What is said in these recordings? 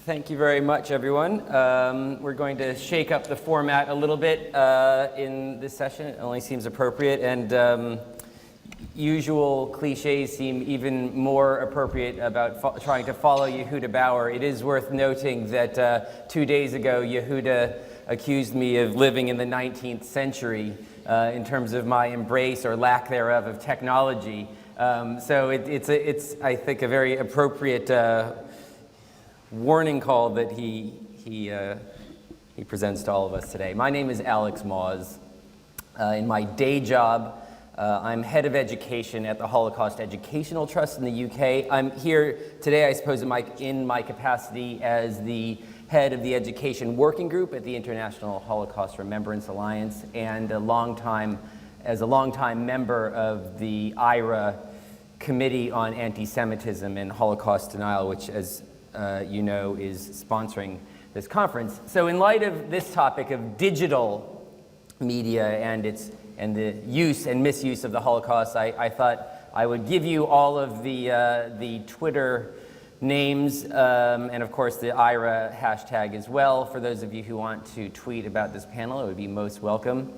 Thank you very much, everyone. We're going to shake up the format a little bit in this session. It only seems appropriate, and usual cliches seem even more appropriate about trying to follow Yehuda Bauer. It is worth noting that 2 days ago, Yehuda accused me of living in the 19th century in terms of my embrace or lack thereof of technology. So it's I think, a very appropriate warning call that he presents to all of us today. My name is Alex Moz. In my day job, I'm head of education at the Holocaust Educational Trust in the UK. I'm here today, I suppose, in my capacity as the head of the education working group at the International Holocaust Remembrance Alliance, and as a longtime member of the IRA Committee on Anti-Semitism and Holocaust Denial, which, as you know, is sponsoring this conference. So in light of this topic of digital media and the use and misuse of the Holocaust, I thought I would give you all of the Twitter names and of course the IRA hashtag as well. For those of you who want to tweet about this panel, it would be most welcome.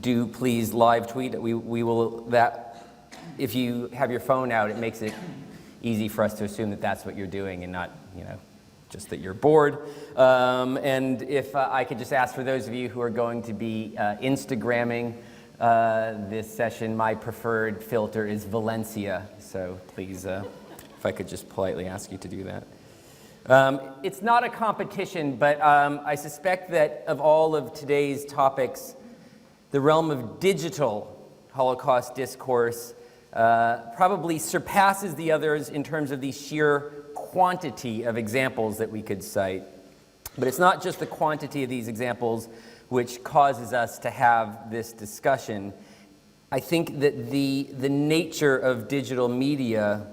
Do please live tweet. We will, if you have your phone out, it makes it easy for us to assume that that's what you're doing and not, just that you're bored. And if I could just ask for those of you who are going to be Instagramming this session, my preferred filter is Valencia. So please, if I could just politely ask you to do that. It's not a competition, but I suspect that of all of today's topics, the realm of digital Holocaust discourse probably surpasses the others in terms of the sheer quantity of examples that we could cite. But it's not just the quantity of these examples which causes us to have this discussion. I think that the nature of digital media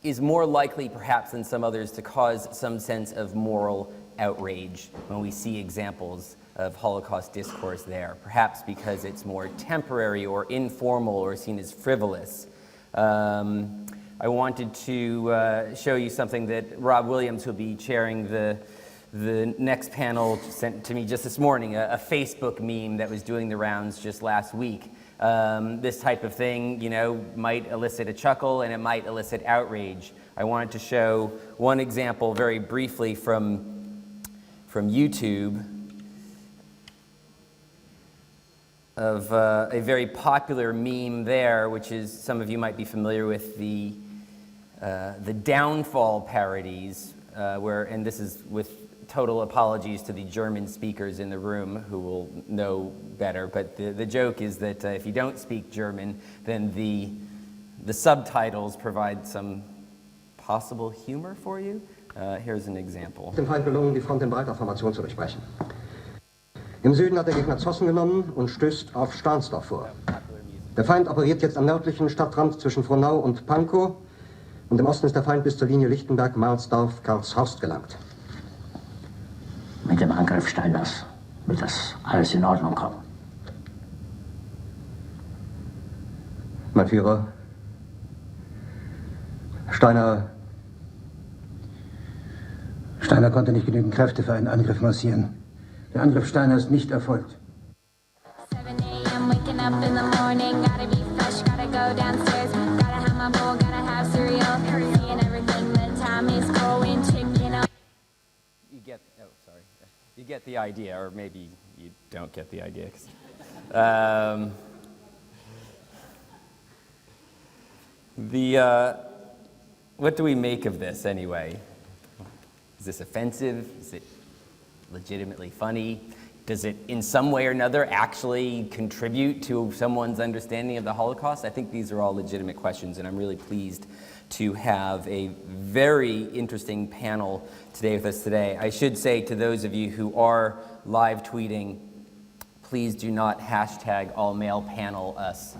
is more likely perhaps than some others to cause some sense of moral outrage when we see examples of Holocaust discourse there, perhaps because it's more temporary or informal or seen as frivolous. I wanted to show you something that Rob Williams, who'll be chairing the next panel, sent to me just this morning, a Facebook meme that was doing the rounds just last week. This type of thing, might elicit a chuckle and it might elicit outrage. I wanted to show one example very briefly from YouTube of a very popular meme there, which is, some of you might be familiar with the downfall parodies, and this is with total apologies to the German speakers in the room who will know better, but the joke is that if you don't speak German, then the subtitles provide some possible humor for you. Here's an example. Dem Feind gelungen, die Front in breiter Formation zu durchbrechen. Im Süden hat der Gegner Zossen genommen und stößt auf Stahnsdorf vor. Der Feind operiert jetzt am nördlichen Stadtrand zwischen Frohnau und Pankow, und im Osten ist der Feind bis zur Linie Lichtenberg, Marsdorf, Karlshorst gelangt. Mit dem Angriff Steiners wird das alles in Ordnung kommen. Mein Führer, Steiner konnte nicht genügend Kräfte für einen Angriff massieren. Der Angriff Steiner ist nicht erfolgt. You get the idea, or maybe you don't get the idea. What do we make of this anyway? Is this offensive? Is it legitimately funny? Does it in some way or another actually contribute to someone's understanding of the Holocaust? I think these are all legitimate questions, and I'm really pleased to have a very interesting panel today with us today. I should say to those of you who are live tweeting, please do not hashtag all male panel us.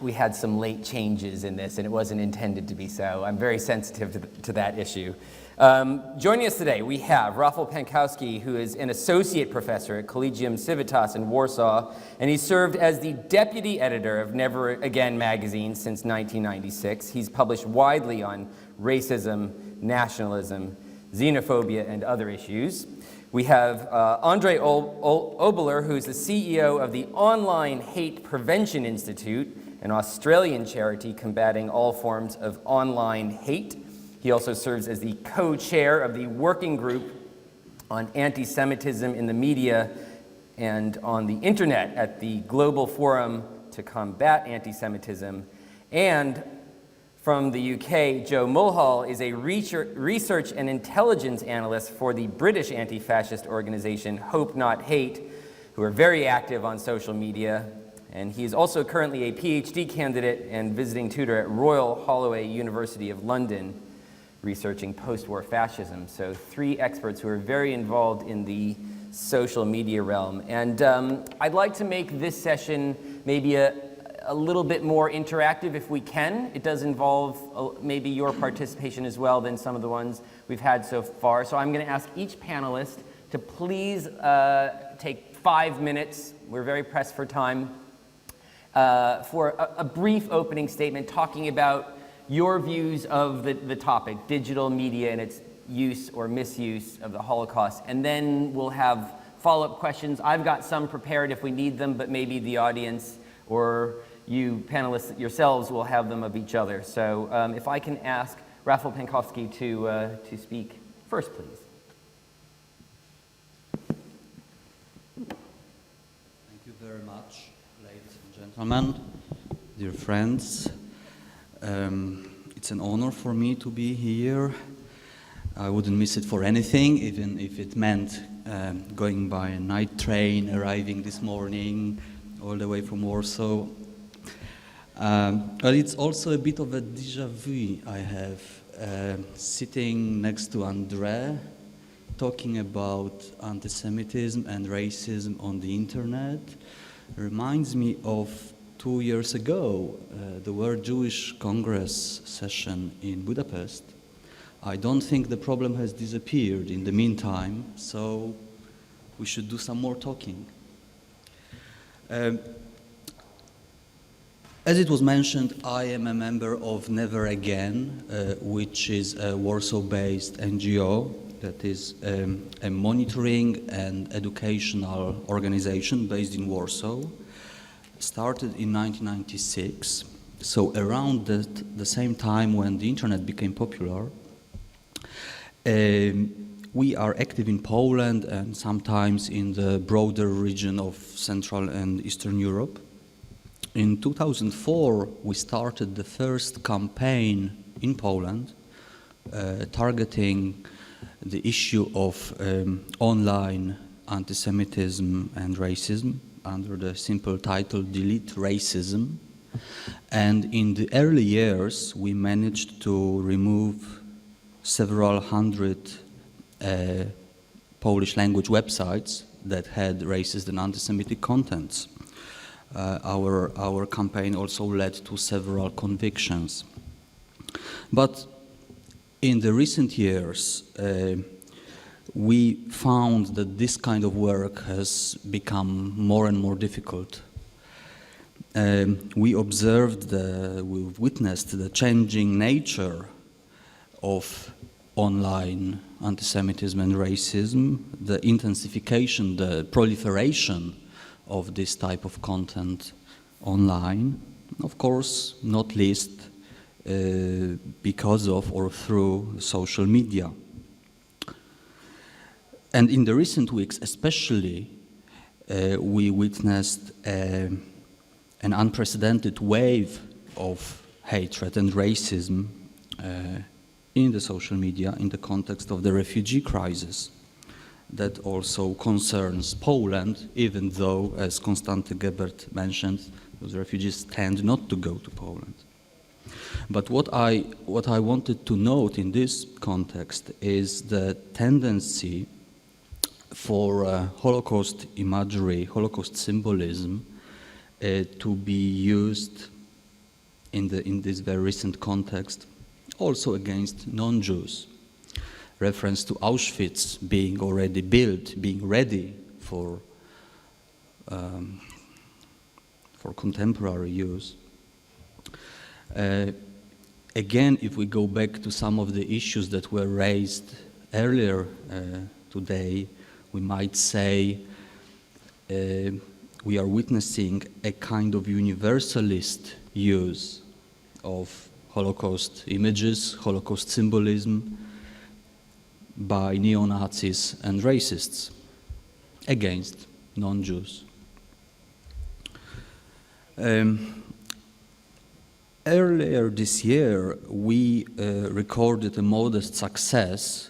we had some late changes in this, and it wasn't intended to be so. I'm very sensitive to that issue. Joining us today, we have Rafał Pankowski, who is an associate professor at Collegium Civitas in Warsaw, and he served as the deputy editor of Never Again magazine since 1996. He's published widely on racism, nationalism, xenophobia, and other issues. We have Andre Obeler, who's the CEO of the Online Hate Prevention Institute, an Australian charity combating all forms of online hate. He also serves as the co-chair of the working group on anti-Semitism in the media and on the internet at the Global Forum to Combat Anti-Semitism. And from the UK, Joe Mulhall is a research and intelligence analyst for the British anti-fascist organization Hope Not Hate, who are very active on social media. And he is also currently a PhD candidate and visiting tutor at Royal Holloway University of London, researching post-war fascism. So 3 experts who are very involved in the social media realm. And I'd like to make this session maybe a little bit more interactive if we can. It does involve maybe your participation as well than some of the ones we've had so far. So I'm going to ask each panelist to please take 5 minutes. We're very pressed for time. For a brief opening statement talking about your views of the topic, digital media and its use or misuse of the Holocaust. And then we'll have follow-up questions. I've got some prepared if we need them, but maybe the audience or you panelists yourselves will have them of each other. So if I can ask Rafał Pankowski to speak first, please. Thank you very much, ladies and gentlemen, dear friends. It's an honor for me to be here. I wouldn't miss it for anything, even if it meant going by a night train, arriving this morning all the way from Warsaw. But it's also a bit of a déjà vu I have, sitting next to André, talking about anti-Semitism and racism on the internet. Reminds me of 2 years ago, the World Jewish Congress session in Budapest. I don't think the problem has disappeared in the meantime, so we should do some more talking. As it was mentioned, I am a member of Never Again, which is a Warsaw-based NGO that is a monitoring and educational organization based in Warsaw. Started in 1996, so around the same time when the internet became popular. We are active in Poland and sometimes in the broader region of Central and Eastern Europe. In 2004, we started the first campaign in Poland targeting the issue of online anti-Semitism and racism, under the simple title, Delete Racism. And in the early years, we managed to remove several hundred Polish language websites that had racist and anti-Semitic contents. Our campaign also led to several convictions. But in the recent years, we found that this kind of work has become more and more difficult. We witnessed the changing nature of online anti-Semitism and racism, the intensification, the proliferation of this type of content online, of course, not least because of or through social media. And in the recent weeks especially, we witnessed an unprecedented wave of hatred and racism in the social media in the context of the refugee crisis that also concerns Poland, even though, as Konstanty Gebert mentioned, those refugees tend not to go to Poland. But what I wanted to note in this context is the tendency for Holocaust imagery, Holocaust symbolism to be used in this very recent context, also against non-Jews. Reference to Auschwitz being already built, being ready for contemporary use. Again, if we go back to some of the issues that were raised earlier today, we might say we are witnessing a kind of universalist use of Holocaust images, Holocaust symbolism by neo-Nazis and racists against non-Jews. Earlier this year, we recorded a modest success,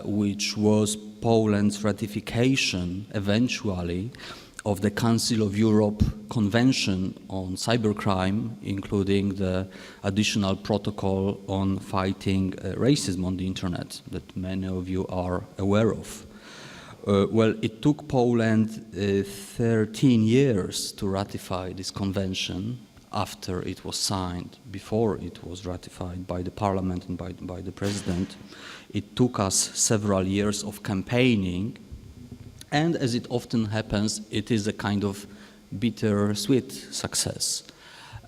which was Poland's ratification, eventually, of the Council of Europe Convention on Cybercrime, including the additional protocol on fighting racism on the internet that many of you are aware of. Well, it took Poland 13 years to ratify this convention after it was signed, before it was ratified by the parliament and by the president. It took us several years of campaigning, and as it often happens, it is a kind of bitter-sweet success.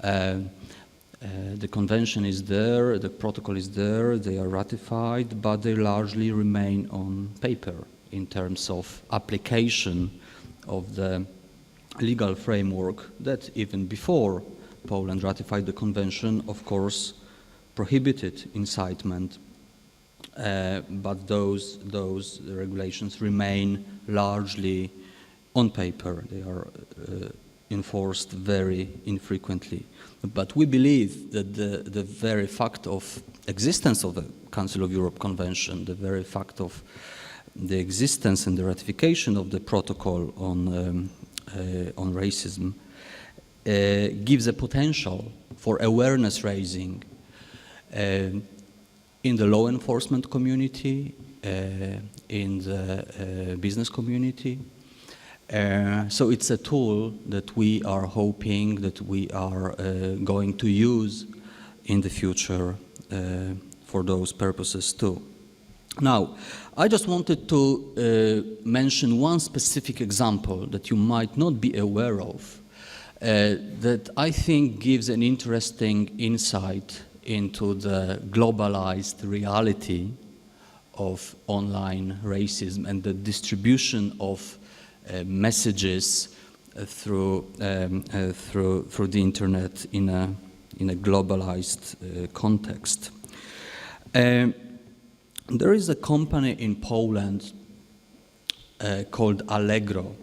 The convention is there, the protocol is there, they are ratified, but they largely remain on paper in terms of application of the legal framework that even before Poland ratified the convention, of course, prohibited incitement, but those regulations remain largely on paper. They are enforced very infrequently. But we believe that the very fact of existence of the Council of Europe Convention, the very fact of the existence and the ratification of the protocol on racism gives a potential for awareness raising in the law enforcement community, in the business community. So it's a tool that we are hoping that we are going to use in the future for those purposes too. Now, I just wanted to mention one specific example that you might not be aware of, that I think gives an interesting insight into the globalized reality of online racism and the distribution of messages through the internet in a globalized context. There is a company in Poland called Allegro,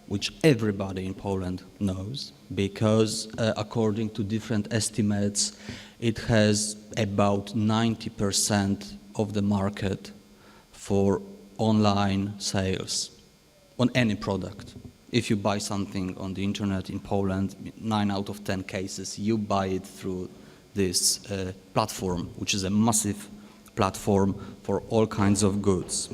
which everybody in Poland knows, because according to different estimates, it has about 90% of the market for online sales on any product. If you buy something on the internet in Poland, 9 out of 10 cases, you buy it through this platform, which is a massive platform for all kinds of goods.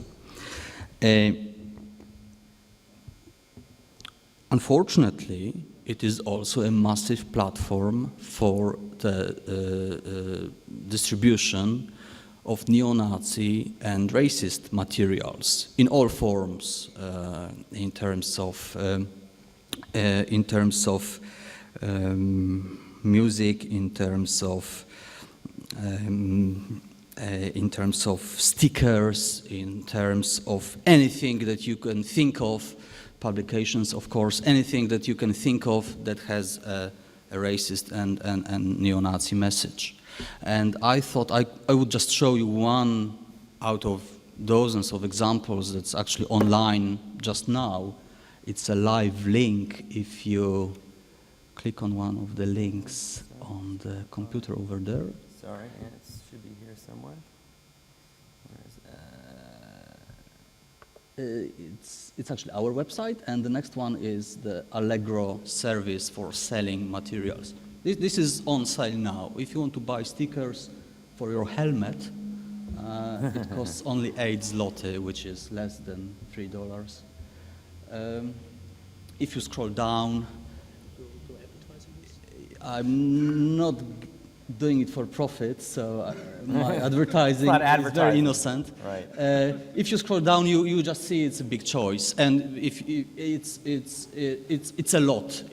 Unfortunately, it is also a massive platform for the distribution of neo-Nazi and racist materials in all forms, in terms of music, in terms of stickers, in terms of anything that you can think of, publications, of course, anything that you can think of that has a racist and neo-Nazi message. And I thought I would just show you one out of dozens of examples that's actually online just now. It's a live link. If you click on one of the links on the computer over there. Sorry, it should be here somewhere. It's actually our website, and the next one is the Allegro service for selling materials. This is on sale now. If you want to buy stickers for your helmet, it costs only 8 zloty, which is less than $3. If you scroll down, I'm not doing it for profit, so my advertising It's not is advertising. very innocent. Right. If you scroll down, you just see it's a big choice, and it's a lot.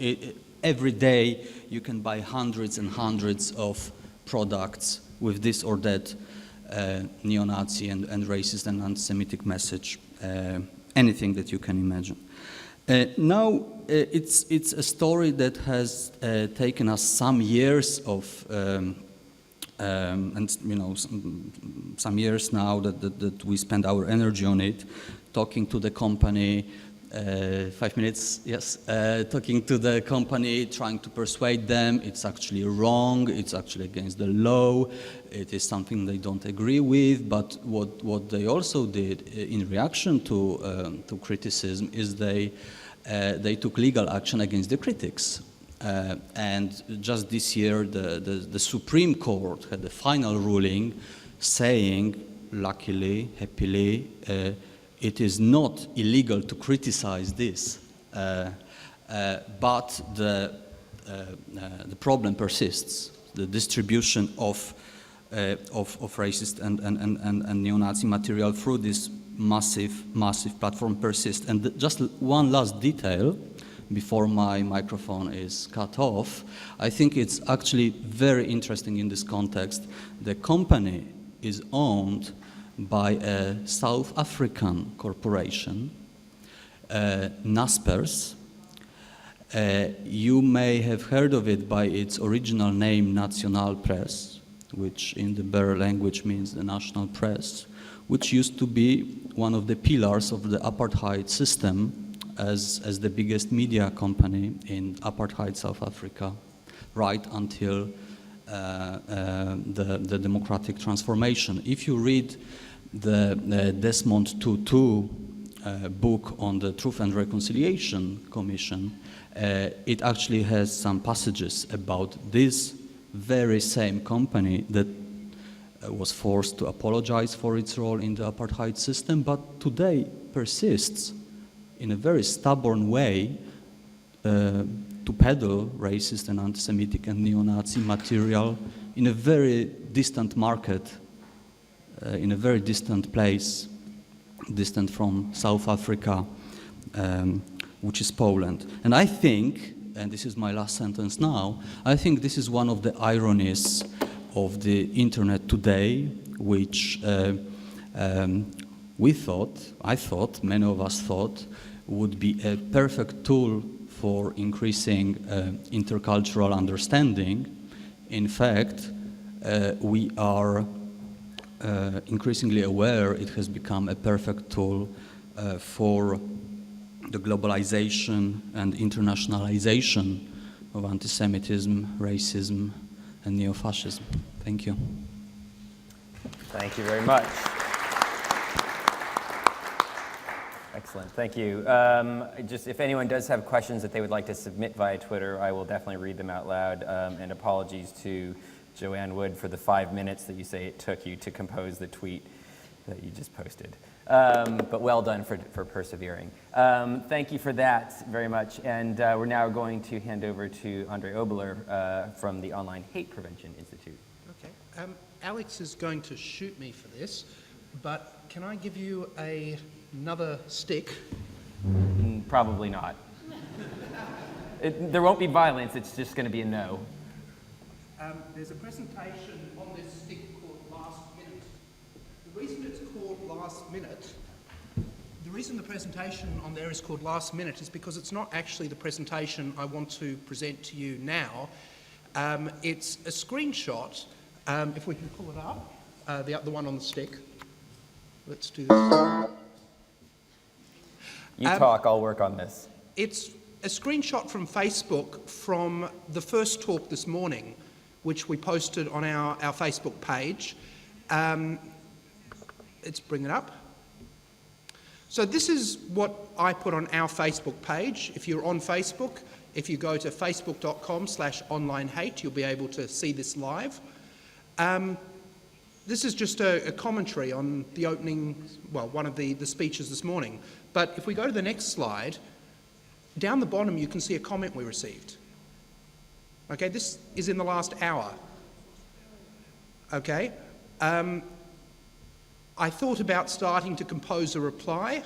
Every day you can buy hundreds and hundreds of products with this or that neo-Nazi and racist and anti-Semitic message, anything that you can imagine. Now it's a story that has taken us some years of, and you know, some years now that we spend our energy on it, talking to the company. 5 minutes, yes. Talking to the company, trying to persuade them it's actually wrong, it's actually against the law, it is something they don't agree with. But what they also did in reaction to criticism is they took legal action against the critics. And just this year, the Supreme Court had the final ruling saying, luckily, happily, it is not illegal to criticize this, but the problem persists. The distribution of racist and neo-Nazi material through this massive platform persists. And just one last detail before my microphone is cut off. I think it's actually very interesting in this context. The company is owned by a South African corporation, Naspers. You may have heard of it by its original name, National Press, which in the Boer language means the national press, which used to be one of the pillars of the apartheid system as the biggest media company in apartheid South Africa, right until the democratic transformation. If you read the Desmond Tutu book on the Truth and Reconciliation Commission, it actually has some passages about this very same company that was forced to apologize for its role in the apartheid system, but today persists in a very stubborn way to peddle racist and anti-Semitic and neo-Nazi material in a very distant market, in a very distant place, distant from South Africa, which is Poland. And I think, and this is my last sentence now, I think this is one of the ironies of the internet today, which I thought, many of us thought, would be a perfect tool for increasing intercultural understanding. In fact, we are increasingly aware it has become a perfect tool for the globalization and internationalization of anti-Semitism, racism, and neo-fascism. Thank you. Thank you very much. Excellent, thank you. Just if anyone does have questions that they would like to submit via Twitter, I will definitely read them out loud. And apologies to Joanne Wood for the 5 minutes that you say it took you to compose the tweet that you just posted. But well done for persevering. Thank you for that very much. And we're now going to hand over to Andre Oberler from the Online Hate Prevention Institute. Okay. Alex is going to shoot me for this, but can I give you another stick? Probably not. There won't be violence, it's just going to be a no. There's a presentation on this stick called Last Minute. The reason it's called Last Minute, the reason the presentation on there is called Last Minute is because it's not actually the presentation I want to present to you now. It's a screenshot, if we can pull it up, the one on the stick. Let's do this. You talk, I'll work on this. It's a screenshot from Facebook from the first talk this morning, which we posted on our Facebook page. Let's bring it up. So this is what I put on our Facebook page. If you're on Facebook, if you go to facebook.com/onlinehate, you'll be able to see this live. This is just a commentary on the opening, well, one of the speeches this morning. But if we go to the next slide, down the bottom you can see a comment we received. Okay, this is in the last hour. Okay. I thought about starting to compose a reply.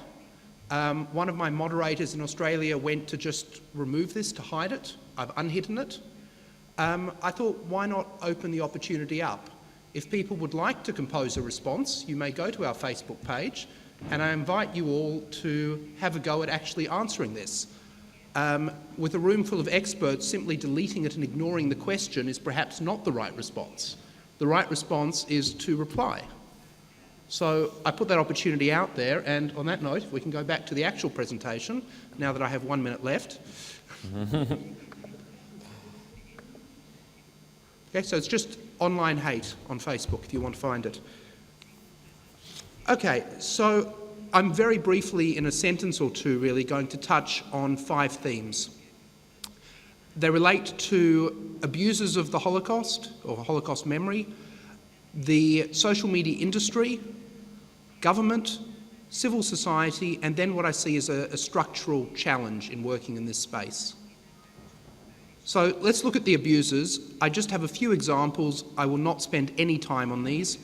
One of my moderators in Australia went to just remove this, to hide it. I've unhidden it. I thought, why not open the opportunity up? If people would like to compose a response, you may go to our Facebook page, and I invite you all to have a go at actually answering this. With a room full of experts, simply deleting it and ignoring the question is perhaps not the right response. The right response is to reply. So I put that opportunity out there, and on that note, if we can go back to the actual presentation, now that I have 1 minute left. Okay, so it's just online hate on Facebook, if you want to find it. Okay, so I'm very briefly, in a sentence or two really, going to touch on 5 themes. They relate to abuses of the Holocaust, or Holocaust memory, the social media industry, government, civil society, and then what I see as a structural challenge in working in this space. So let's look at the abuses. I just have a few examples. I will not spend any time on these.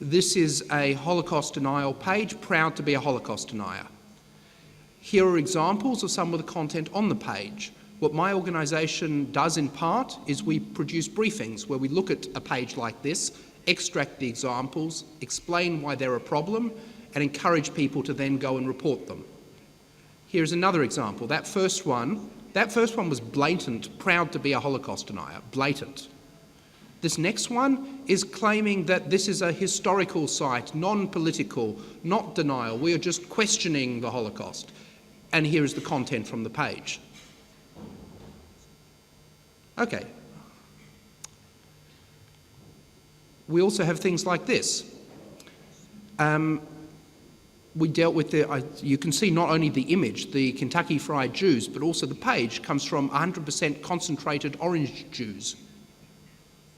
This is a Holocaust denial page, proud to be a Holocaust denier. Here are examples of some of the content on the page. What my organisation does in part is we produce briefings where we look at a page like this, extract the examples, explain why they're a problem, and encourage people to then go and report them. Here's another example. That first one was blatant, proud to be a Holocaust denier, blatant. This next one is claiming that this is a historical site, non-political, not denial. We are just questioning the Holocaust. And here is the content from the page. Okay. We also have things like this. We dealt with you can see not only the image, the Kentucky Fried Jews, but also the page comes from 100% concentrated orange Jews,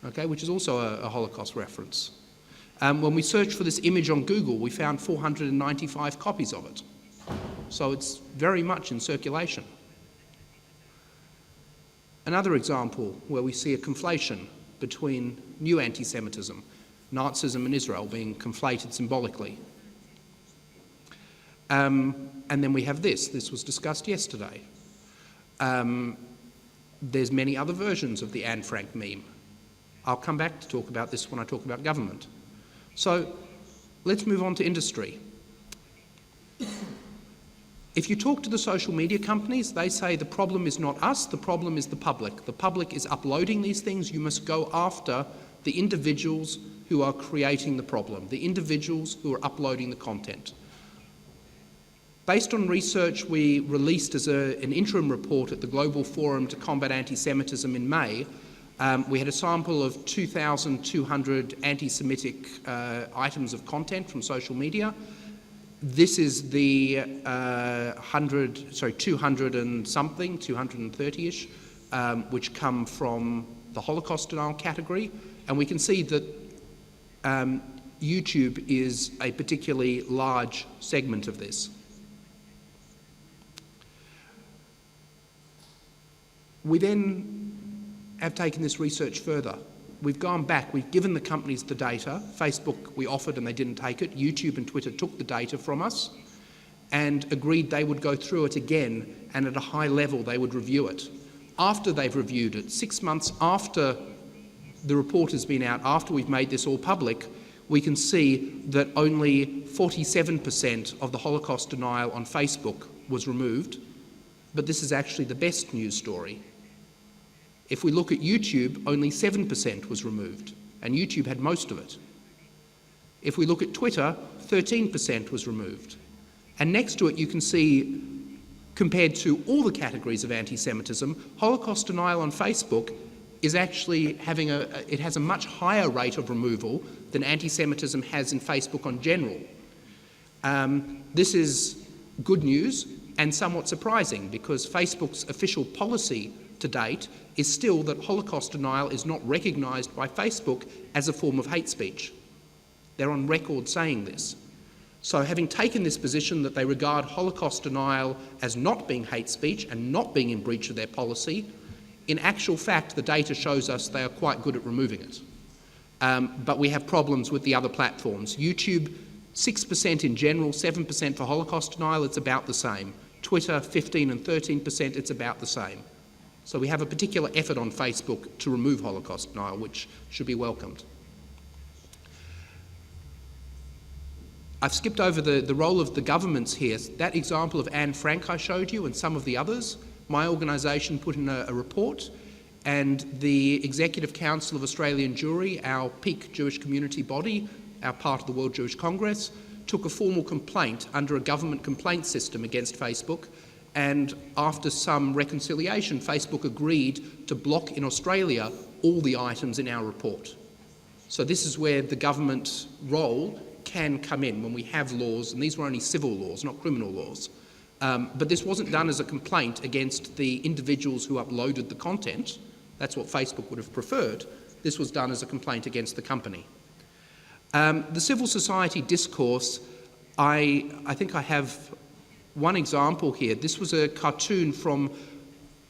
okay, which is also a Holocaust reference. When we searched for this image on Google, we found 495 copies of it. So it's very much in circulation. Another example where we see a conflation between new anti-Semitism, Nazism and Israel being conflated symbolically. And then we have this. This was discussed yesterday. There's many other versions of the Anne Frank meme. I'll come back to talk about this when I talk about government. So let's move on to industry. If you talk to the social media companies, they say the problem is not us, the problem is the public. The public is uploading these things. You must go after the individuals who are creating the problem, the individuals who are uploading the content. Based on research we released as an interim report at the Global Forum to Combat Anti-Semitism in May, we had a sample of 2,200 anti-Semitic items of content from social media. This is the 200 and something, 230-ish, which come from the Holocaust denial category. And we can see that YouTube is a particularly large segment of this. We then have taken this research further. We've gone back, we've given the companies the data. Facebook we offered and they didn't take it. YouTube and Twitter took the data from us and agreed they would go through it again and at a high level they would review it. After they've reviewed it, 6 months after the report has been out, after we've made this all public, we can see that only 47% of the Holocaust denial on Facebook was removed, but this is actually the best news story. If we look at YouTube, only 7% was removed, and YouTube had most of it. If we look at Twitter, 13% was removed. And next to it you can see, compared to all the categories of anti-Semitism, Holocaust denial on Facebook is actually having it has a much higher rate of removal than anti-Semitism has in Facebook in general. This is good news and somewhat surprising because Facebook's official policy to date is still that Holocaust denial is not recognised by Facebook as a form of hate speech. They're on record saying this. So having taken this position that they regard Holocaust denial as not being hate speech and not being in breach of their policy, in actual fact the data shows us they are quite good at removing it. but we have problems with the other platforms. YouTube, 6% in general, 7% for Holocaust denial, it's about the same. Twitter, 15 and 13%, it's about the same. So we have a particular effort on Facebook to remove Holocaust denial, which should be welcomed. I've skipped over the role of the governments here. That example of Anne Frank I showed you and some of the others, my organisation put in a report, and the Executive Council of Australian Jewry, our peak Jewish community body, our part of the World Jewish Congress, took a formal complaint under a government complaint system against Facebook, and after some reconciliation, Facebook agreed to block in Australia all the items in our report. So this is where the government role can come in when we have laws, and these were only civil laws, not criminal laws. But this wasn't done as a complaint against the individuals who uploaded the content. That's what Facebook would have preferred. This was done as a complaint against the company. The civil society discourse, I think I have one example here. This was a cartoon from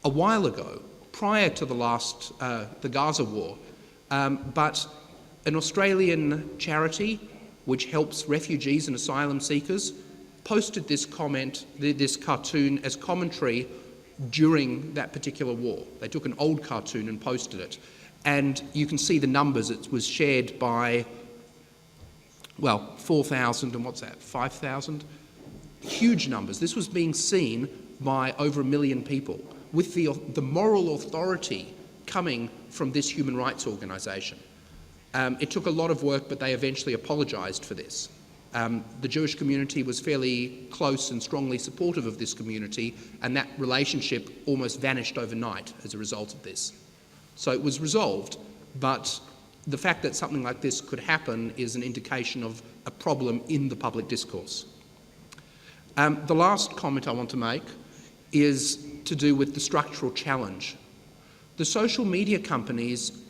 a while ago, prior to the Gaza war, but an Australian charity which helps refugees and asylum seekers posted this cartoon as commentary during that particular war. They took an old cartoon and posted it. And you can see the numbers. It was shared by, well, 4,000 and what's that, 5,000? Huge numbers. This was being seen by over 1 million people, with the moral authority coming from this human rights organisation. It took a lot of work, but they eventually apologised for this. The Jewish community was fairly close and strongly supportive of this community, and that relationship almost vanished overnight as a result of this. So it was resolved, but the fact that something like this could happen is an indication of a problem in the public discourse. The last comment I want to make is to do with the structural challenge. The social media companies,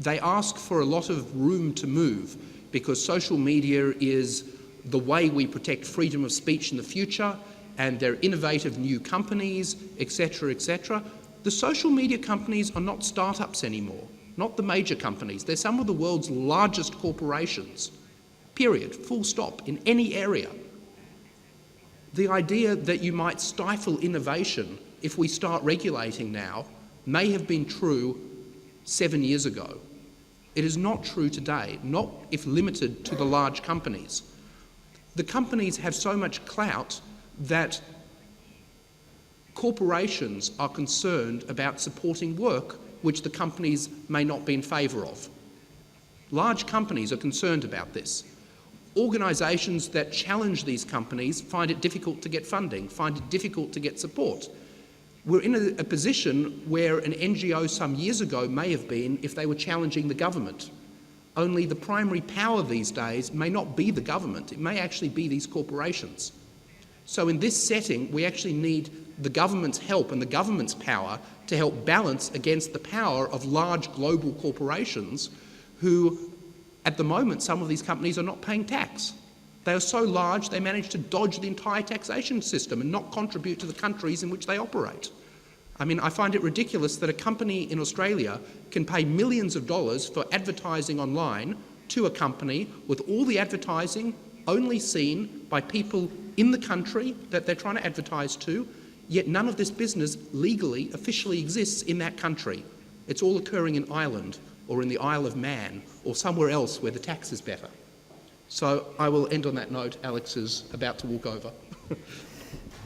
they ask for a lot of room to move because social media is the way we protect freedom of speech in the future, and they're innovative new companies, etc., etc. The social media companies are not startups anymore, not the major companies. They're some of the world's largest corporations, period, full stop, in any area. The idea that you might stifle innovation if we start regulating now may have been true 7 years ago. It is not true today, not if limited to the large companies. The companies have so much clout that corporations are concerned about supporting work which the companies may not be in favour of. Large companies are concerned about this. Organisations that challenge these companies find it difficult to get funding, find it difficult to get support. We're in a position where an NGO some years ago may have been if they were challenging the government. Only the primary power these days may not be the government, it may actually be these corporations. So in this setting, we actually need the government's help and the government's power to help balance against the power of large global corporations who, at the moment, some of these companies are not paying tax. They are so large they manage to dodge the entire taxation system and not contribute to the countries in which they operate. I mean, I find it ridiculous that a company in Australia can pay millions of dollars for advertising online to a company with all the advertising only seen by people in the country that they're trying to advertise to, yet none of this business legally, officially exists in that country. It's all occurring in Ireland or in the Isle of Man or somewhere else where the tax is better. So I will end on that note. Alex is about to walk over.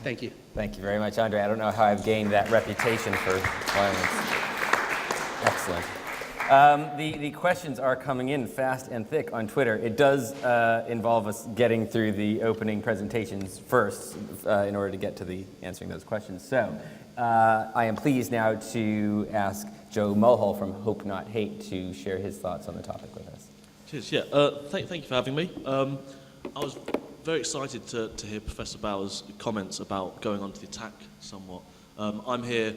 Thank you. Thank you very much, Andre. I don't know how I've gained that reputation for violence. Excellent. The questions are coming in fast and thick on Twitter. It does involve us getting through the opening presentations first in order to get to the answering those questions. So I am pleased now to ask Joe Mulhall from Hope Not Hate to share his thoughts on the topic with us. Cheers. Yeah. Thank you for having me. I was very excited to hear Professor Bauer's comments about going on to the attack somewhat. I'm here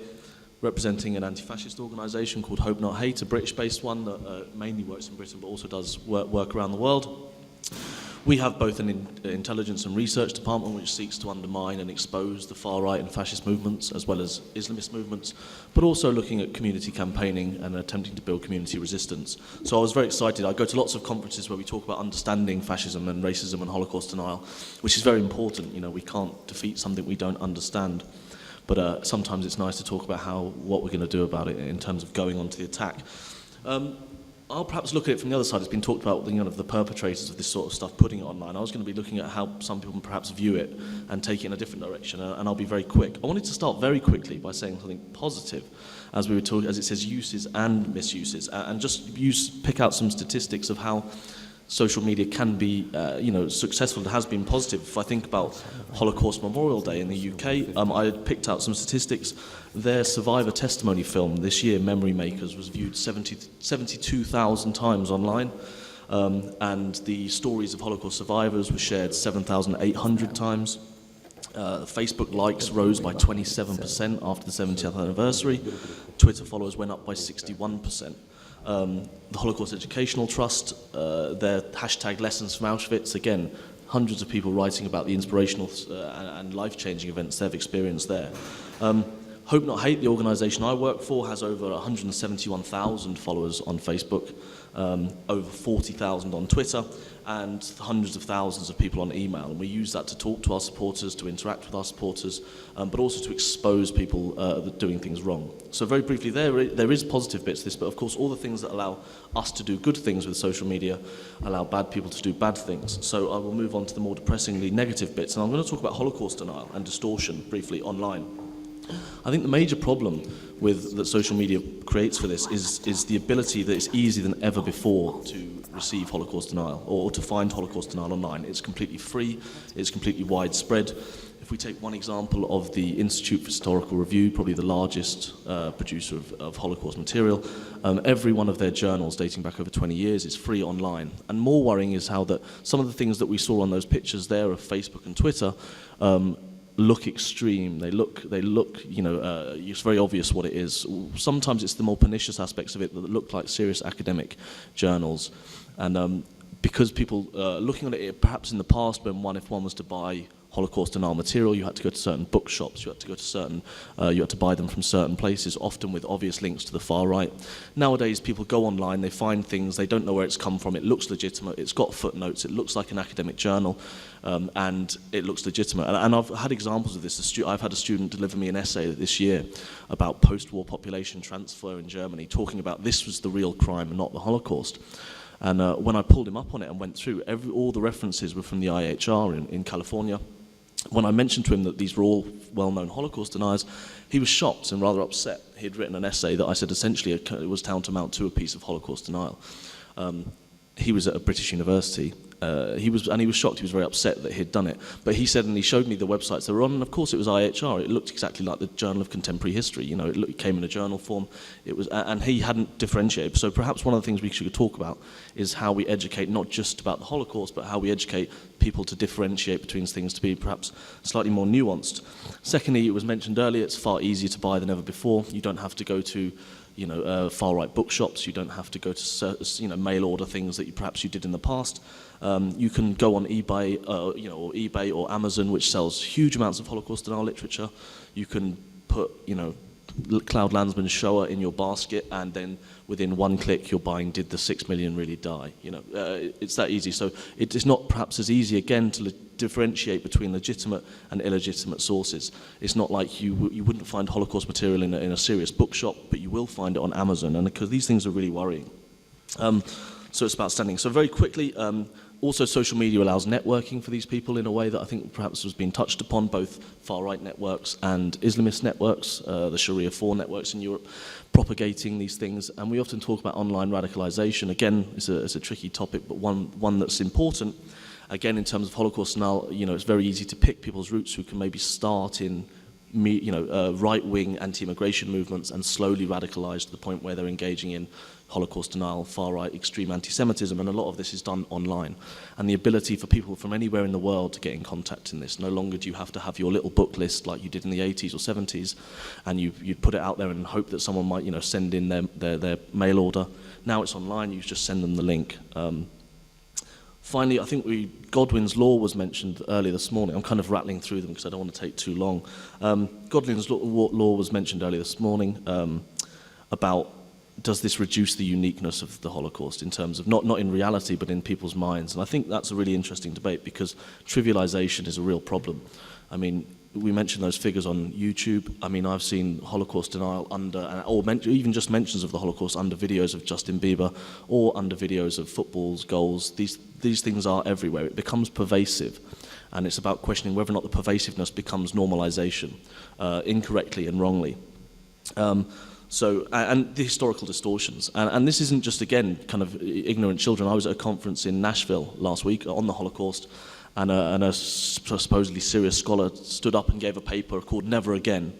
representing an anti-fascist organisation called Hope Not Hate, a British-based one that mainly works in Britain but also does work around the world. We have both an intelligence and research department which seeks to undermine and expose the far-right and fascist movements as well as Islamist movements, but also looking at community campaigning and attempting to build community resistance. So I was very excited. I go to lots of conferences where we talk about understanding fascism and racism and Holocaust denial, which is very important. You know, we can't defeat something we don't understand. But sometimes it's nice to talk about what we're going to do about it in terms of going onto the attack. I'll perhaps look at it from the other side. It's been talked about the perpetrators of this sort of stuff putting it online. I was going to be looking at how some people perhaps view it and take it in a different direction, and I'll be very quick. I wanted to start very quickly by saying something positive, as we were talking, as it says uses and misuses, and just pick out some statistics of how social media can be, successful and has been positive. If I think about Holocaust Memorial Day in the UK, I picked out some statistics. Their survivor testimony film this year, Memory Makers, was viewed 72,000 times online, and the stories of Holocaust survivors were shared 7,800 times. Facebook likes rose by 27% after the 70th anniversary. Twitter followers went up by 61%. The Holocaust Educational Trust, their hashtag Lessons from Auschwitz, again, hundreds of people writing about the inspirational and life-changing events they've experienced there. Hope Not Hate, the organisation I work for, has over 171,000 followers on Facebook, over 40,000 on Twitter, and hundreds of thousands of people on email. And we use that to talk to our supporters, to interact with our supporters, but also to expose people that are doing things wrong. So very briefly, there is positive bits to this, but of course all the things that allow us to do good things with social media allow bad people to do bad things. So I will move on to the more depressingly negative bits, and I'm going to talk about Holocaust denial and distortion briefly online. I think the major problem that social media creates for this is the ability that it's easier than ever before to receive Holocaust denial or to find Holocaust denial online. It's completely free, it's completely widespread. If we take one example of the Institute for Historical Review, probably the largest producer of Holocaust material, every one of their journals dating back over 20 years is free online. And more worrying is how that some of the things that we saw on those pictures there of Facebook and Twitter look extreme. They look, it's very obvious what it is. Sometimes it's the more pernicious aspects of it that look like serious academic journals. And because people looking at it, perhaps in the past if one was to buy Holocaust denial material, you had to go to certain bookshops, you had to buy them from certain places, often with obvious links to the far right. Nowadays, people go online, they find things, they don't know where it's come from, it looks legitimate, it's got footnotes, it looks like an academic journal, and it looks legitimate. And I've had examples of this. I've had a student deliver me an essay this year about post-war population transfer in Germany, talking about this was the real crime and not the Holocaust. And when I pulled him up on it and went through, all the references were from the IHR in California. When I mentioned to him that these were all well-known Holocaust deniers, he was shocked and rather upset. He had written an essay that I said essentially it was tantamount to a piece of Holocaust denial. He was at a British university. He was shocked. He was very upset that he'd done it. But he said, and he showed me the websites they were on, and of course it was IHR. It looked exactly like the Journal of Contemporary History. You know, it came in a journal form. It was, and he hadn't differentiated. So perhaps one of the things we should talk about is how we educate not just about the Holocaust, but how we educate people to differentiate between things to be perhaps slightly more nuanced. Secondly, it was mentioned earlier, it's far easier to buy than ever before. You don't have to go to far-right bookshops. You don't have to go to mail order things that perhaps you did in the past. You can go on eBay, or eBay or Amazon, which sells huge amounts of Holocaust denial literature. You can put, Cloud Landsman's Shoah in your basket, and then within one click you're buying Did the 6 Million Really Die? It's that easy. So it is not perhaps as easy again to differentiate between legitimate and illegitimate sources. It's not like you wouldn't find Holocaust material in a serious bookshop, but you will find it on Amazon, and because these things are really worrying. So it's about standing. So very quickly, also social media allows networking for these people in a way that I think perhaps has been touched upon, both far-right networks and Islamist networks, the Sharia 4 networks in Europe, propagating these things. And we often talk about online radicalization. Again, it's a tricky topic, but one that's important. Again, in terms of Holocaust denial, it's very easy to pick people's roots who can maybe start in right-wing anti-immigration movements and slowly radicalize to the point where they're engaging in Holocaust denial, far-right extreme anti-Semitism, and a lot of this is done online. And the ability for people from anywhere in the world to get in contact in this. No longer do you have to have your little book list like you did in the 80s or 70s, and you'd put it out there and hope that someone might send in their mail order. Now it's online, you just send them the link. Finally, I think Godwin's law was mentioned earlier this morning. I'm kind of rattling through them because I don't want to take too long. Godwin's law was mentioned earlier this morning about does this reduce the uniqueness of the Holocaust in terms of, not in reality, but in people's minds. And I think that's a really interesting debate because trivialization is a real problem. I mean, we mentioned those figures on YouTube. I mean, I've seen Holocaust denial under, or even just mentions of the Holocaust under videos of Justin Bieber or under videos of footballs, goals. These things are everywhere. It becomes pervasive. And it's about questioning whether or not the pervasiveness becomes normalization, incorrectly and wrongly. And the historical distortions. And this isn't just, again, kind of ignorant children. I was at a conference in Nashville last week on the Holocaust, and a supposedly serious scholar stood up and gave a paper called Never Again.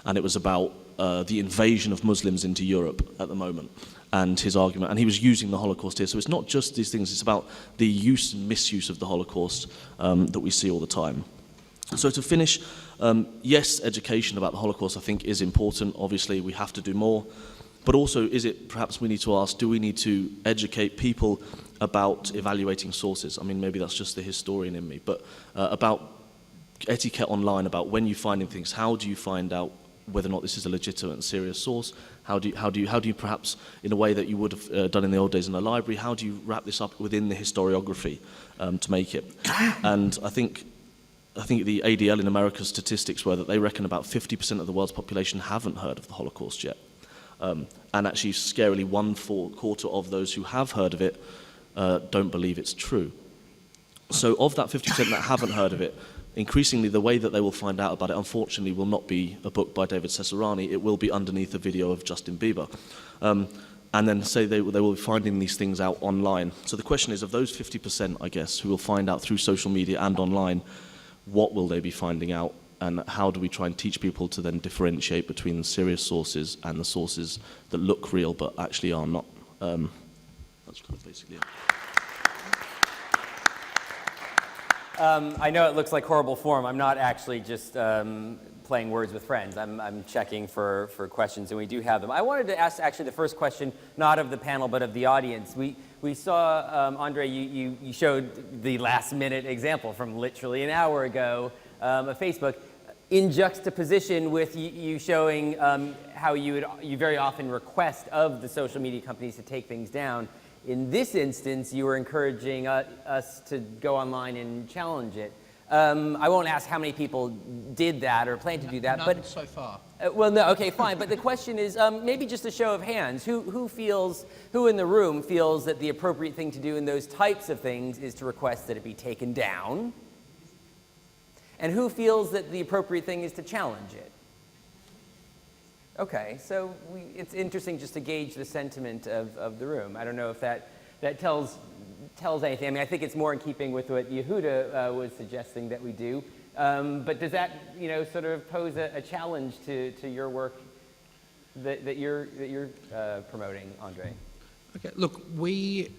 And it was about the invasion of Muslims into Europe at the moment, and his argument. And he was using the Holocaust here. So it's not just these things, it's about the use and misuse of the Holocaust that we see all the time. So to finish, yes, education about the Holocaust I think is important. Obviously, we have to do more. But also, is it perhaps we need to ask, do we need to educate people about evaluating sources? I mean, maybe that's just the historian in me, but about etiquette online, about when you're finding things, how do you find out whether or not this is a legitimate and serious source? How do you perhaps, in a way that you would have done in the old days in a library, how do you wrap this up within the historiography to make it? And I think the ADL in America's statistics were that they reckon about 50% of the world's population haven't heard of the Holocaust yet. And actually, scarily, 1/4 of those who have heard of it don't believe it's true. So of that 50% that haven't heard of it, increasingly the way that they will find out about it, unfortunately, will not be a book by David Cesarani. It will be underneath a video of Justin Bieber. And then say they will be finding these things out online. So the question is, of those 50%, I guess, who will find out through social media and online, what will they be finding out? And how do we try and teach people to then differentiate between the serious sources and the sources that look real but actually are not? That's kind of basically it. I know it looks like horrible form. I'm not actually just playing words with friends. I'm checking for questions, and we do have them. I wanted to ask actually the first question, not of the panel, but of the audience. We saw, Andre, you showed the last minute example from literally an hour ago of Facebook, in juxtaposition with you showing how you very often request of the social media companies to take things down. In this instance, you were encouraging us to go online and challenge it. I won't ask how many people did that or plan to do that, None but so far. well, no, okay, fine. But the question is, maybe just a show of hands. Who in the room feels that the appropriate thing to do in those types of things is to request that it be taken down? And who feels that the appropriate thing is to challenge it? Okay, so it's interesting just to gauge the sentiment of the room. I don't know if that tells anything. I mean, I think it's more in keeping with what Yehuda was suggesting that we do. But does that, sort of pose a challenge to your work that you're promoting, Andre? Okay, look, we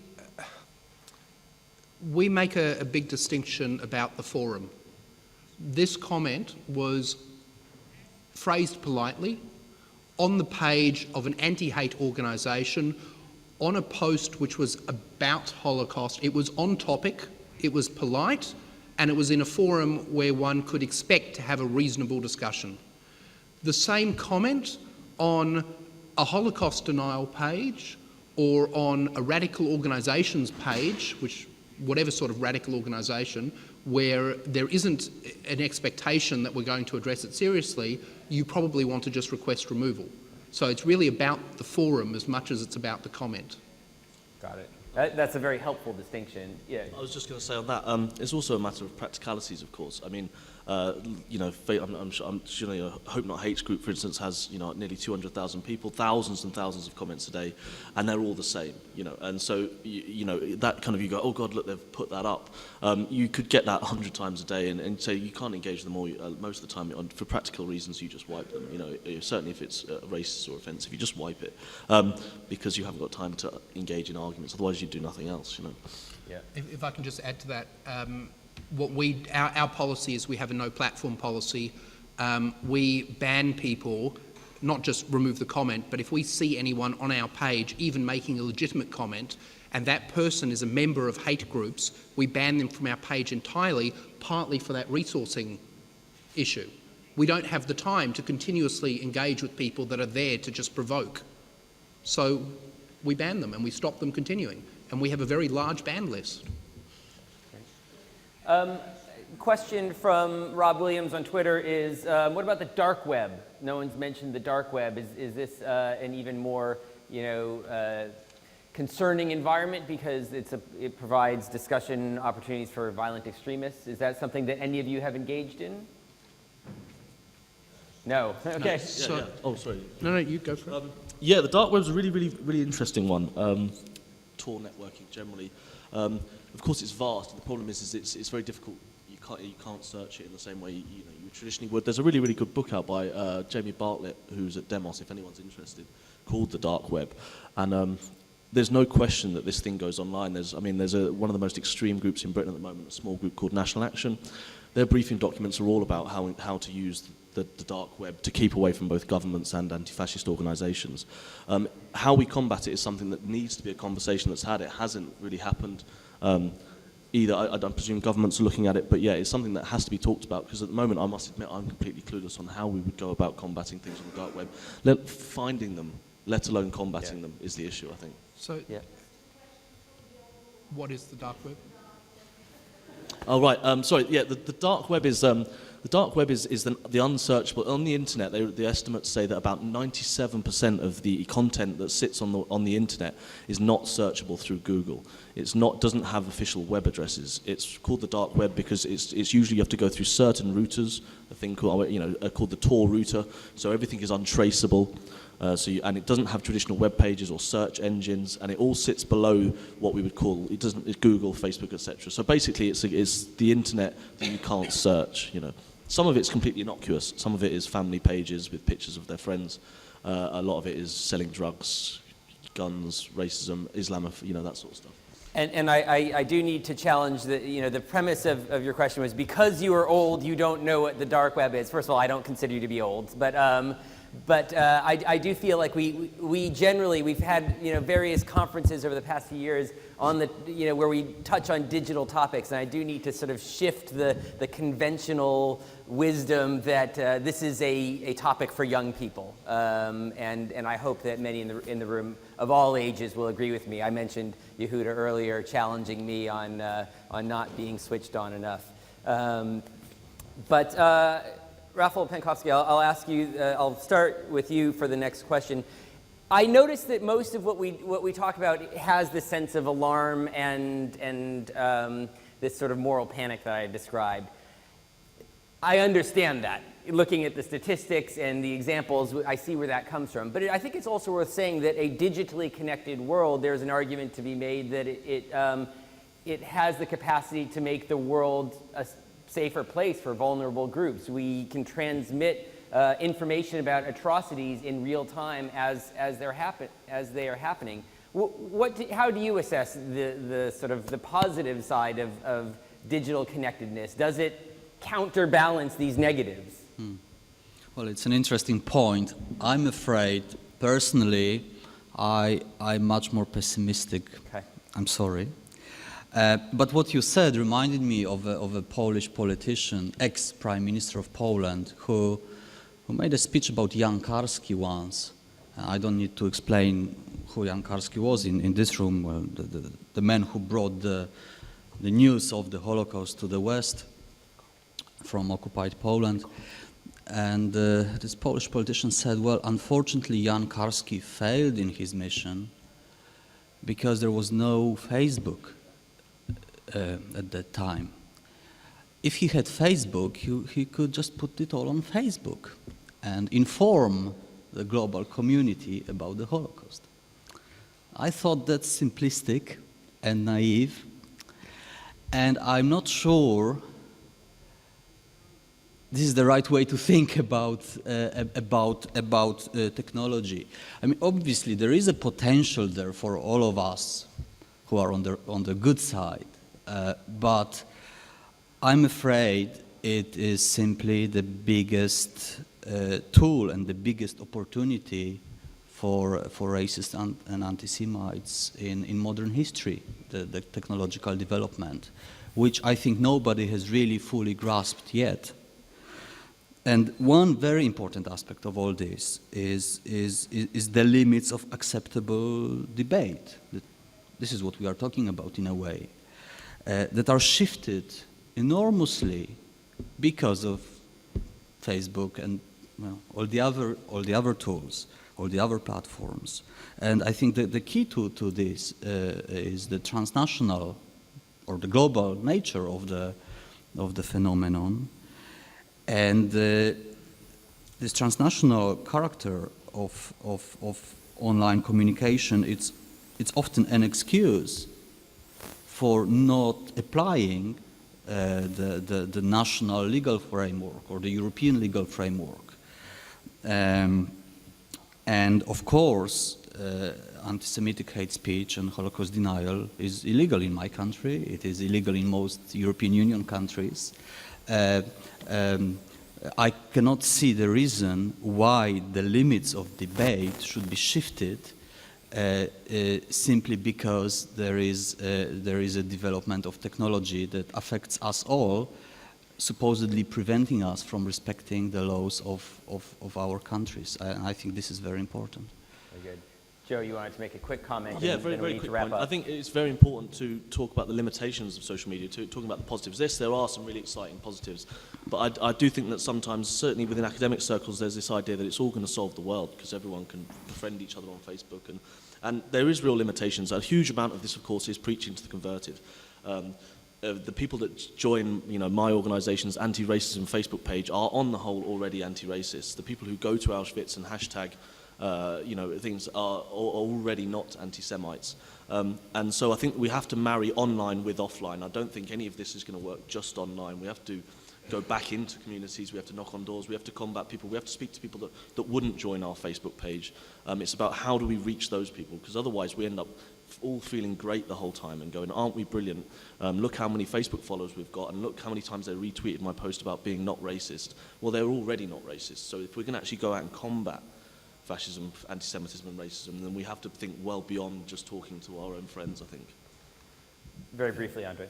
make a big distinction about the forum. This comment was phrased politely on the page of an anti-hate organisation on a post which was about Holocaust. It was on topic, it was polite, and it was in a forum where one could expect to have a reasonable discussion. The same comment on a Holocaust denial page or on a radical organisations page, whatever sort of radical organisation, where there isn't an expectation that we're going to address it seriously, you probably want to just request removal. So it's really about the forum as much as it's about the comment. Got it. That's a very helpful distinction. Yeah. I was just going to say on that, it's also a matter of practicalities, of course. I mean, I'm sure a Hope Not Hate group, for instance, has nearly 200,000 people, thousands and thousands of comments a day, and they're all the same, And so that kind of, you go, oh God, look, they've put that up. You could get that 100 times a day, and so you can't engage them all. Most of the time, for practical reasons, you just wipe them. Certainly if it's racist or offensive, you just wipe it because you haven't got time to engage in arguments. Otherwise, you do nothing else. Yeah. If I can just add to that. Our policy is we have a no platform policy. We ban people, not just remove the comment, but if we see anyone on our page even making a legitimate comment and that person is a member of hate groups, we ban them from our page entirely, partly for that resourcing issue. We don't have the time to continuously engage with people that are there to just provoke. So we ban them and we stop them continuing. And we have a very large ban list. Question from Rob Williams on Twitter is, what about the dark web? No one's mentioned the dark web. Is this an even more, concerning environment because it provides discussion opportunities for violent extremists? Is that something that any of you have engaged in? No. Okay. Yeah. Oh, sorry. No, you go for it. Yeah, the dark web's a really interesting one. Tor networking generally. Of course, it's vast. The problem is it's very difficult. You can't search it in the same way you traditionally would. There's a really good book out by Jamie Bartlett, who's at Demos, if anyone's interested, called The Dark Web, and there's no question that this thing goes online. There's one of the most extreme groups in Britain at the moment, a small group called National Action. Their briefing documents are all about how to use the dark web to keep away from both governments and anti-fascist organisations. How we combat it is something that needs to be a conversation that's had. It hasn't really happened either. I presume governments are looking at it, but yeah, it's something that has to be talked about, because at the moment I must admit I'm completely clueless on how we would go about combating things on the dark web. Finding them, let alone combating them, is the issue, I think. So, what is the dark web? Oh, right. Sorry. Yeah, the dark web is the unsearchable. On the internet, the estimates say that about 97% of the content that sits on the internet is not searchable through Google. Doesn't have official web addresses. It's called the dark web because it's usually you have to go through certain routers, a thing called the Tor router. So everything is untraceable. And it doesn't have traditional web pages or search engines, and it all sits below what we would call it's Google, Facebook, etc. So basically, it's the internet that you can't search. Some of it's completely innocuous. Some of it is family pages with pictures of their friends. A lot of it is selling drugs, guns, racism, Islam, that sort of stuff. And I do need to challenge the premise of your question was because you are old, you don't know what the dark web is. First of all, I don't consider you to be old, but I do feel like we've had various conferences over the past few years on where we touch on digital topics, and I do need to sort of shift the conventional wisdom that this is a topic for young people, and I hope that many in the room of all ages will agree with me. I mentioned Yehuda earlier challenging me on not being switched on enough, Rafał Pankowski, I'll ask you. I'll start with you for the next question. I noticed that most of what we talk about has this sense of alarm and this sort of moral panic that I described. I understand that. Looking at the statistics and the examples, I see where that comes from. But I think it's also worth saying that a digitally connected world, there's an argument to be made that it has the capacity to make the world a safer place for vulnerable groups. We can transmit information about atrocities in real time as they are happening. How do you assess the sort of the positive side of digital connectedness? Does it counterbalance these negatives? Well, it's an interesting point. I'm afraid, personally, I'm much more pessimistic. Okay. I'm sorry. But what you said reminded me of a Polish politician, ex-Prime Minister of Poland, who made a speech about Jan Karski once. I don't need to explain who Jan Karski was in this room, well, the man who brought the news of the Holocaust to the West from occupied Poland. And this Polish politician said, well, unfortunately, Jan Karski failed in his mission because there was no Facebook at that time. If he had Facebook, he could just put it all on Facebook and inform the global community about the Holocaust. I thought that's simplistic and naive, and I'm not sure this is the right way to think about technology. I mean, obviously, there is a potential there for all of us who are on the good side. But I'm afraid it is simply the biggest tool and the biggest opportunity for racist and anti-Semites in modern history, the technological development, which I think nobody has really fully grasped yet. And one very important aspect of all this is the limits of acceptable debate. This is what we are talking about in a way, that are shifted enormously because of Facebook and all the other tools, all the other platforms. And I think that the key to this is the transnational or the global nature of the phenomenon. And this transnational character of online communication, it's often an excuse for not applying the national legal framework or the European legal framework. And of course, anti-Semitic hate speech and Holocaust denial is illegal in my country. It is illegal in most European Union countries. I cannot see the reason why the limits of debate should be shifted simply because there is a development of technology that affects us all, supposedly preventing us from respecting the laws of our countries. I think this is very important. Very good. Joe, you wanted to make a quick comment? Yeah, and very, then we very need quick to wrap point. up. I think it's very important to talk about the limitations of social media, talking about the positives. Yes, there are some really exciting positives, but I do think that sometimes, certainly within academic circles, there's this idea that it's all going to solve the world because everyone can befriend each other on Facebook. And there is real limitations. A huge amount of this, of course, is preaching to the converted. The people that join, my organisation's anti-racism Facebook page are, on the whole, already anti-racist. The people who go to Auschwitz and hashtag, things are already not anti-Semites. And so I think we have to marry online with offline. I don't think any of this is going to work just online. We have to go back into communities, we have to knock on doors, we have to combat people, we have to speak to people that wouldn't join our Facebook page. It's about how do we reach those people, because otherwise we end up all feeling great the whole time and going, aren't we brilliant? Look how many Facebook followers we've got, and look how many times they retweeted my post about being not racist. Well, they're already not racist, so if we're going to actually go out and combat fascism, anti-Semitism and racism, then we have to think well beyond just talking to our own friends, I think. Very briefly, Andre.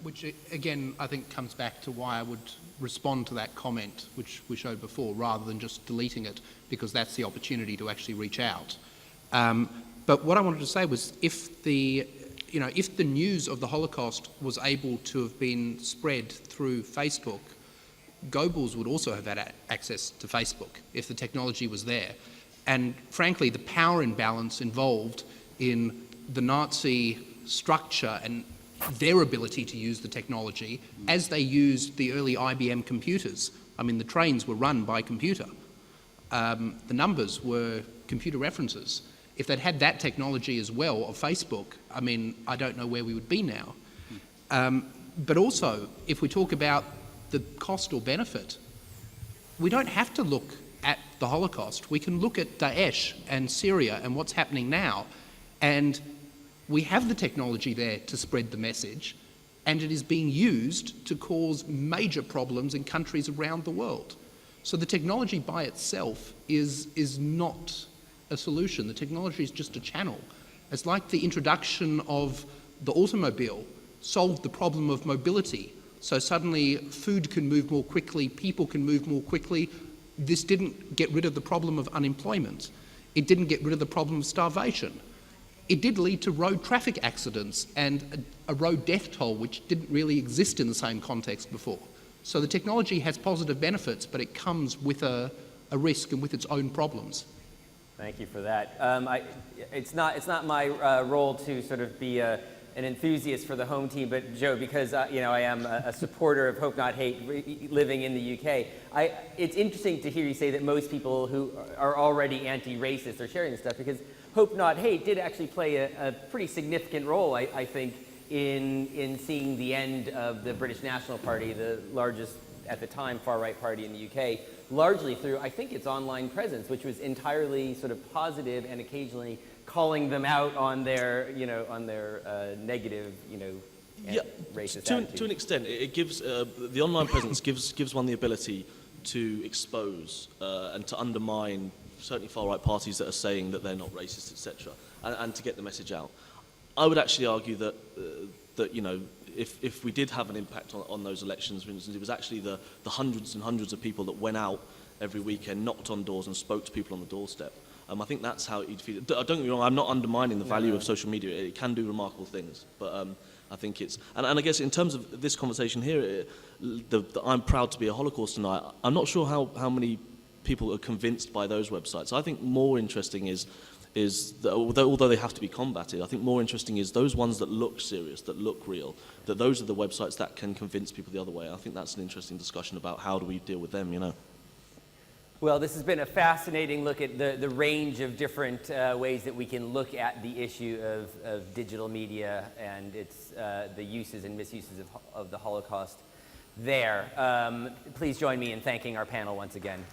Which, again, I think comes back to why I would respond to that comment, which we showed before, rather than just deleting it, because that's the opportunity to actually reach out. But what I wanted to say was, if the news of the Holocaust was able to have been spread through Facebook, Goebbels would also have had access to Facebook if the technology was there. And frankly, the power imbalance involved in the Nazi structure and their ability to use the technology as they used the early IBM computers. I mean, the trains were run by computer. The numbers were computer references. If they'd had that technology as well of Facebook, I mean, I don't know where we would be now. But also, if we talk about the cost or benefit, we don't have to look at the Holocaust. We can look at Daesh and Syria and what's happening now, and we have the technology there to spread the message, and it is being used to cause major problems in countries around the world. So the technology by itself is not a solution. The technology is just a channel. It's like the introduction of the automobile solved the problem of mobility. So suddenly food can move more quickly, people can move more quickly. This didn't get rid of the problem of unemployment. It didn't get rid of the problem of starvation. It did lead to road traffic accidents and a road death toll, which didn't really exist in the same context before. So the technology has positive benefits, but it comes with a risk and with its own problems. Thank you for that. It's not my role to sort of be an enthusiast for the home team, but Joe, because I am a supporter of Hope Not Hate living in the UK, it's interesting to hear you say that most people who are already anti-racist are sharing this stuff, because Hope Not Hate did actually play a pretty significant role, I think, in seeing the end of the British National Party, the largest, at the time, far-right party in the UK, largely through, I think, its online presence, which was entirely sort of positive and occasionally calling them out on their, negative, racist attitudes. To an extent, it gives the online presence gives one the ability to expose and to undermine certainly far-right parties that are saying that they're not racist, etc., and to get the message out. I would actually argue that, that you know, if we did have an impact on those elections, for instance, it was actually the hundreds and hundreds of people that went out every weekend, knocked on doors and spoke to people on the doorstep. I think that's how you'd feel. Don't get me wrong, I'm not undermining the value of social media. It can do remarkable things, but I think it's... And I guess in terms of this conversation here, I'm proud to be a Holocaust tonight. I'm not sure how many people are convinced by those websites. I think more interesting is that although they have to be combated, I think more interesting is those ones that look serious, that look real, that those are the websites that can convince people the other way. I think that's an interesting discussion about how do we deal with them, you know. Well, this has been a fascinating look at the range of different ways that we can look at the issue of digital media and its the uses and misuses of the Holocaust there. Please join me in thanking our panel once again.